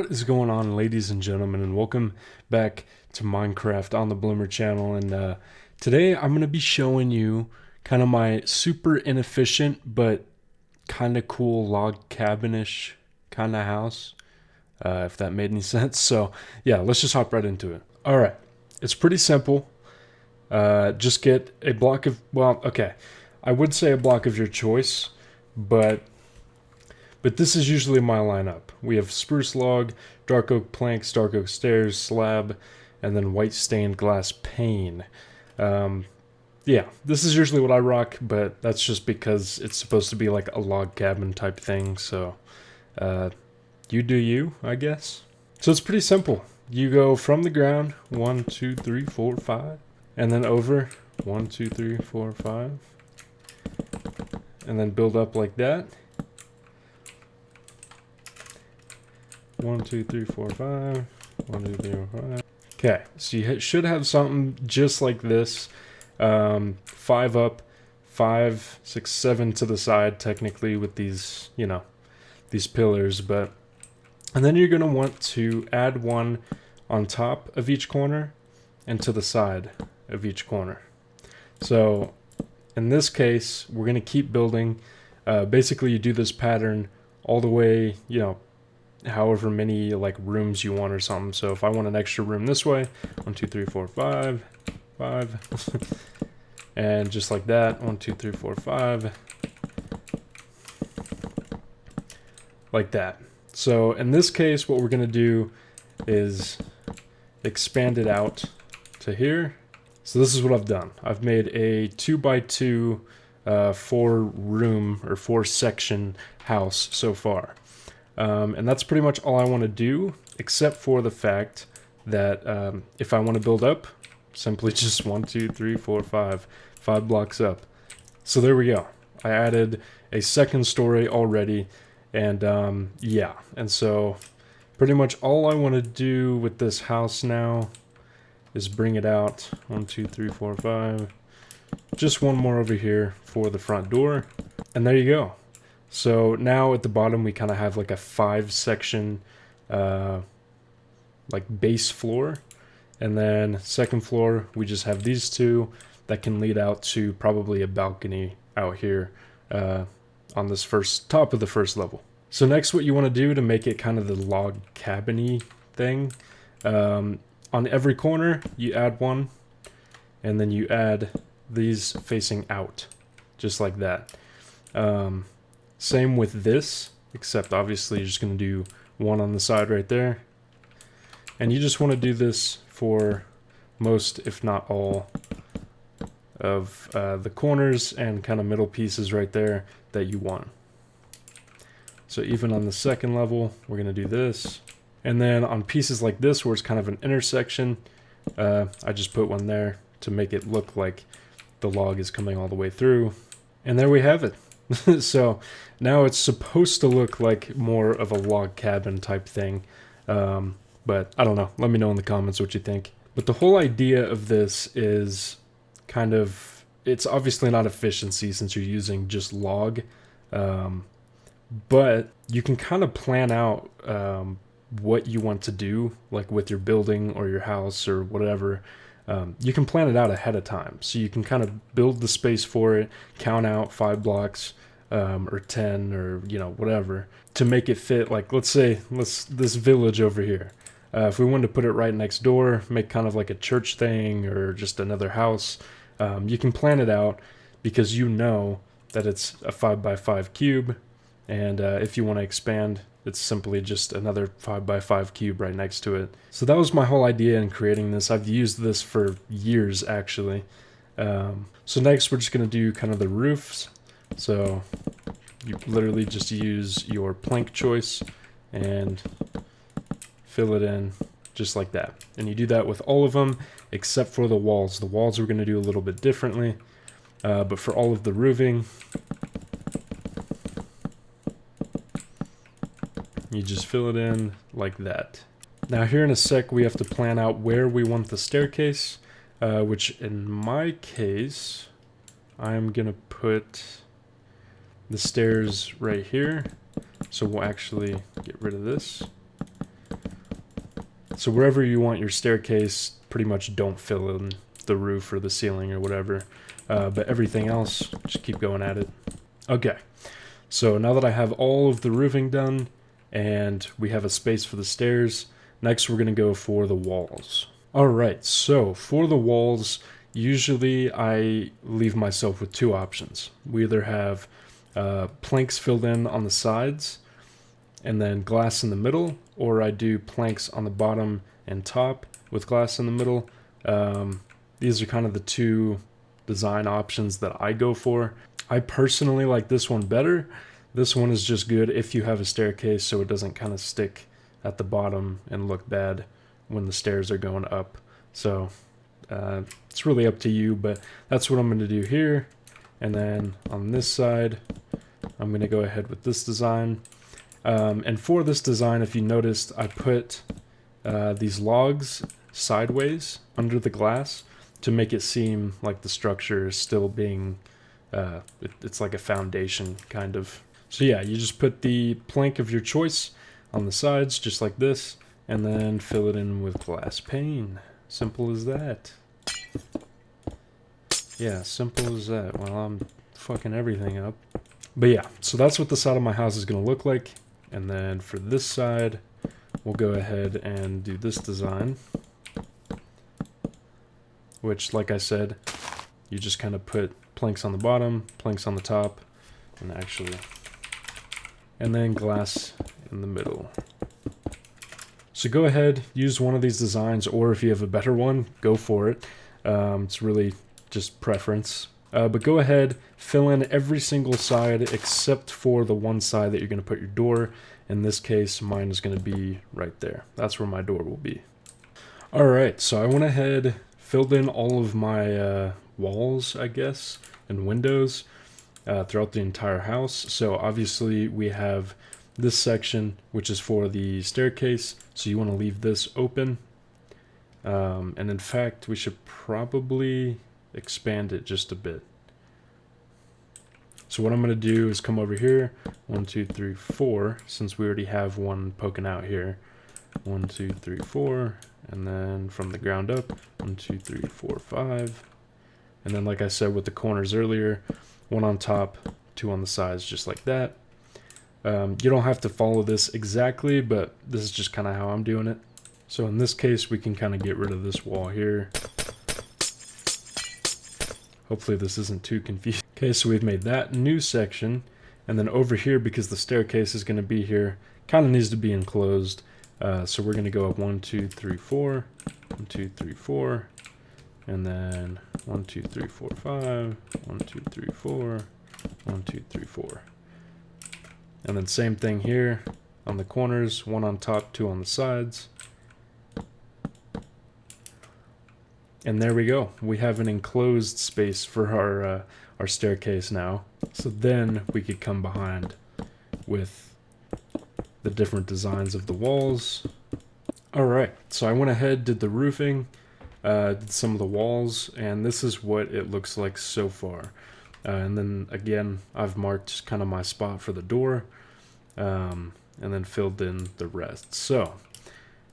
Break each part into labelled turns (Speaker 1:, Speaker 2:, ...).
Speaker 1: What is going on, ladies and gentlemen, and welcome back to Minecraft on the Bloomer channel. And today I'm going to be showing you kind of my super inefficient but kind of cool log cabin-ish kind of house, if that made any sense. So yeah, let's just hop right into it. All right, it's pretty simple. Just get a block of, well, okay, I would say a block of your choice, but this is usually my lineup. We have spruce log, dark oak planks, dark oak stairs, slab, and then white stained glass pane. Yeah, this is usually what I rock, but that's just because it's supposed to be like a log cabin type thing, so you do you, I guess. So it's pretty simple. You go from the ground, 1, 2, 3, 4, 5, and then over, 1, 2, 3, 4, 5, and then build up like that. 1, 2, 3, 4, 5. 1, 2, 3, 4, 5. Okay, so you should have something just like this. 5 up, 5, 6, 7 to the side, technically, with these, you know, these pillars. And then you're going to want to add one on top of each corner and to the side of each corner. So in this case, we're going to keep building. Basically, you do this pattern all the way, you know, however many like rooms you want or something. So if I want an extra room this way, 1, 2, 3, 4, 5, 5, and just like that, 1, 2, 3, 4, 5, like that. So in this case, what we're gonna do is expand it out to here. So this is what I've done. I've made a 2x2 4 room or 4 section house so far. And that's pretty much all I want to do, except for the fact that if I want to build up, simply just 1, 2, 3, 4, 5 blocks up. So there we go. I added a second story already, and yeah. And so pretty much all I want to do with this house now is bring it out. 1, 2, 3, 4, 5. Just one more over here for the front door, and there you go. So now at the bottom we kind of have like a 5 section like base floor, and then second floor we just have these two that can lead out to probably a balcony out here on this top of the first level. So next, what you want to do to make it kind of the log cabin-y thing, on every corner you add one, and then you add these facing out just like that. Same with this, except obviously you're just going to do one on the side right there. And you just want to do this for most, if not all, of the corners and kind of middle pieces right there that you want. So even on the second level, we're going to do this. And then on pieces like this, where it's kind of an intersection, I just put one there to make it look like the log is coming all the way through. And there we have it. So now it's supposed to look like more of a log cabin type thing, but I don't know. Let me know in the comments what you think. But the whole idea of this is kind of, it's obviously not efficiency since you're using just log, but you can kind of plan out what you want to do, like with your building or your house or whatever. You can plan it out ahead of time, so you can kind of build the space for it, count out 5 blocks or 10 or, you know, whatever, to make it fit. Like, let's say this village over here, if we wanted to put it right next door, make kind of like a church thing or just another house, you can plan it out because you know that it's a 5x5 cube, and if you want to expand, it's simply just another 5x5 cube right next to it. So that was my whole idea in creating this. I've used this for years, actually. So next, we're just going to do kind of the roofs. So you literally just use your plank choice and fill it in just like that. And you do that with all of them except for the walls. The walls we're going to do a little bit differently. But for all of the roofing, you just fill it in like that. Now here in a sec, we have to plan out where we want the staircase, which in my case, I'm going to put the stairs right here. So we'll actually get rid of this. So wherever you want your staircase, pretty much don't fill in the roof or the ceiling or whatever. But everything else, just keep going at it. Okay, so now that I have all of the roofing done and we have a space for the stairs, next we're going to go for the walls. Alright, so for the walls, usually I leave myself with two options. We either have planks filled in on the sides and then glass in the middle, or I do planks on the bottom and top with glass in the middle. These are kind of the two design options that I go for. I personally like this one better. This one is just good if you have a staircase so it doesn't kind of stick at the bottom and look bad when the stairs are going up. So it's really up to you, but that's what I'm going to do here. And then on this side, I'm going to go ahead with this design. And for this design, if you noticed, I put these logs sideways under the glass to make it seem like the structure is still being, it's like a foundation kind of. So yeah, you just put the plank of your choice on the sides, just like this, and then fill it in with glass pane. Simple as that. Yeah, simple as that. Well, I'm fucking everything up. But yeah, so that's what the side of my house is going to look like. And then for this side, we'll go ahead and do this design. Which, like I said, you just kind of put planks on the bottom, planks on the top, and then glass in the middle. So go ahead, use one of these designs, or if you have a better one, go for it. It's really just preference. But go ahead, fill in every single side except for the one side that you're going to put your door. In this case, mine is going to be right there. That's where my door will be. Alright, so I went ahead, filled in all of my walls, I guess, and windows throughout the entire house. So obviously we have this section, which is for the staircase, so you want to leave this open. And in fact, we should probably expand it just a bit. So what I'm going to do is come over here, 1, 2, 3, 4, since we already have one poking out here. 1, 2, 3, 4, and then from the ground up, 1, 2, 3, 4, 5. And then like I said with the corners earlier, 1 on top, 2 on the sides, just like that. You don't have to follow this exactly, but this is just kind of how I'm doing it. So in this case, we can kind of get rid of this wall here. Hopefully this isn't too confusing. Okay, so we've made that new section. And then over here, because the staircase is going to be here, kind of needs to be enclosed. So we're going to go up 1, 2, 3, 4. 1, 2, 3, 4. And then 1, 2, 3, 4, 5. 1, 2, 3, 4. 1, 2, 3, 4. And then same thing here on the corners, 1 on top, 2 on the sides. And there we go. We have an enclosed space for our staircase now. So then we could come behind with the different designs of the walls. Alright, so I went ahead, did the roofing, did some of the walls, and this is what it looks like so far. And then again, I've marked kind of my spot for the door, and then filled in the rest. So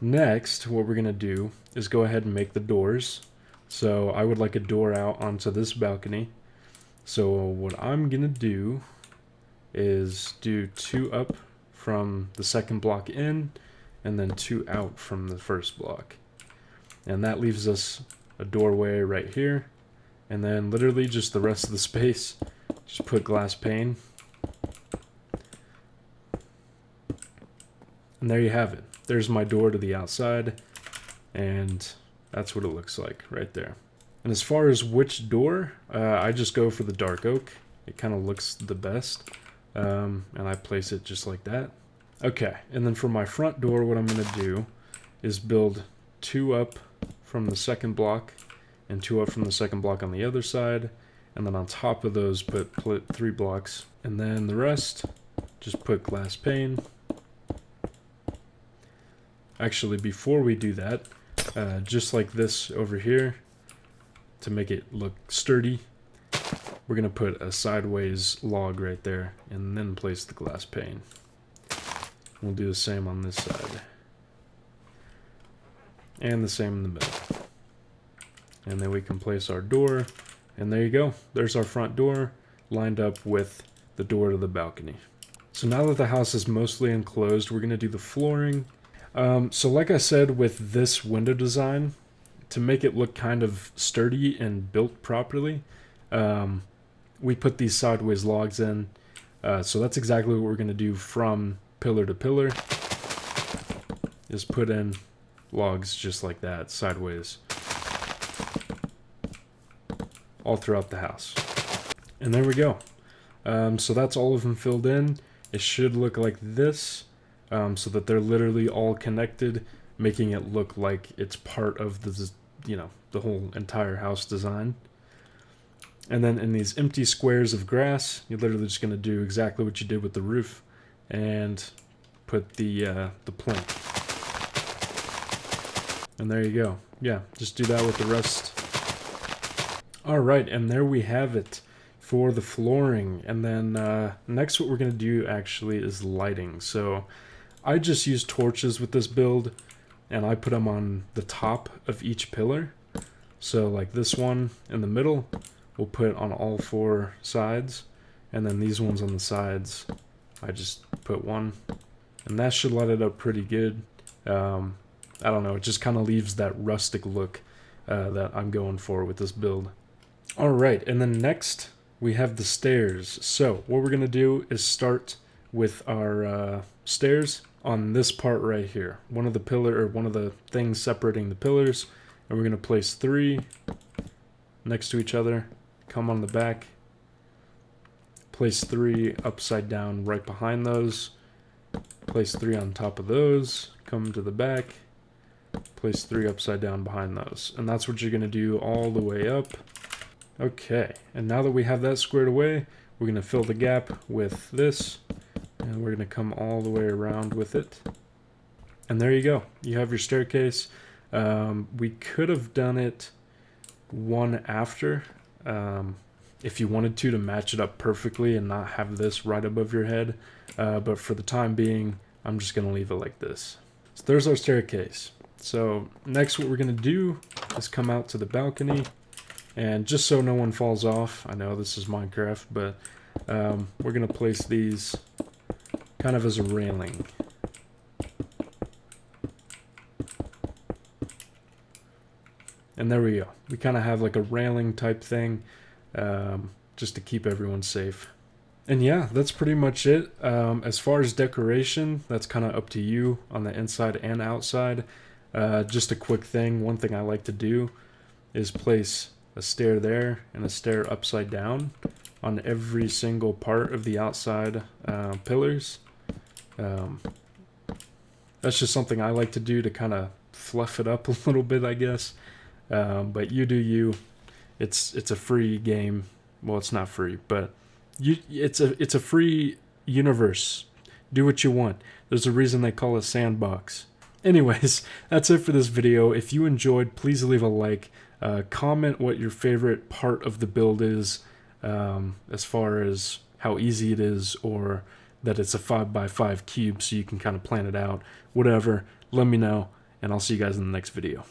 Speaker 1: next, what we're going to do is go ahead and make the doors. So I would like a door out onto this balcony. So what I'm going to do is do 2 up from the second block in, and then 2 out from the first block. And that leaves us a doorway right here. And then literally just the rest of the space, just put glass pane. And there you have it. There's my door to the outside. And that's what it looks like right there. And as far as which door, I just go for the dark oak. It kind of looks the best. And I place it just like that. Okay, and then for my front door, what I'm going to do is build 2 up from the second block and 2 up from the second block on the other side. And then on top of those, put 3 blocks. And then the rest, just put glass pane. Actually, before we do that, just like this over here, to make it look sturdy, we're going to put a sideways log right there and then place the glass pane. We'll do the same on this side. and the same in the middle. And then we can place our door, and there you go. There's our front door lined up with the door to the balcony. So now that the house is mostly enclosed, we're going to do the flooring. So like I said, with this window design, to make it look kind of sturdy and built properly, we put these sideways logs in. So that's exactly what we're going to do from pillar to pillar, is put in logs just like that, sideways, all throughout the house. And there we go. So that's all of them filled in. It should look like this, so that they're literally all connected, making it look like it's part of the, the whole entire house design. And then in these empty squares of grass, you're literally just going to do exactly what you did with the roof and put the plank. And there you go. Yeah, just do that with the rest. Alright, and there we have it for the flooring. And then next what we're going to do actually is lighting. So I just use torches with this build, and I put them on the top of each pillar. So like this one in the middle, we'll put on all 4 sides, and then these ones on the sides, I just put one, and that should light it up pretty good. I don't know, it just kind of leaves that rustic look that I'm going for with this build. Alright, and then next we have the stairs. So what we're going to do is start with our stairs on this part right here. One of the things separating the pillars, and we're going to place 3 next to each other, come on the back, place 3 upside down right behind those, place 3 on top of those, come to the back, place 3 upside down behind those. And that's what you're going to do all the way up. Okay, and now that we have that squared away, we're going to fill the gap with this, and we're going to come all the way around with it. And there you go. You have your staircase. We could have done it one after, if you wanted to match it up perfectly and not have this right above your head. But for the time being, I'm just going to leave it like this. So there's our staircase. So next what we're going to do is come out to the balcony. And just so no one falls off, I know this is Minecraft, but we're going to place these kind of as a railing. And there we go. We kind of have like a railing type thing, just to keep everyone safe. And yeah, that's pretty much it. As far as decoration, that's kind of up to you on the inside and outside. Just a quick thing, one thing I like to do is place a stair there and a stair upside down on every single part of the outside pillars. That's just something I like to do to kind of fluff it up a little bit, I guess. But you do you. It's a free game. Well, it's not free, but it's a free universe. Do what you want. There's a reason they call it sandbox. Anyways, that's it for this video. If you enjoyed, please leave a like. Comment what your favorite part of the build is, as far as how easy it is, or that it's a 5x5 cube so you can kind of plan it out. Whatever, let me know, and I'll see you guys in the next video.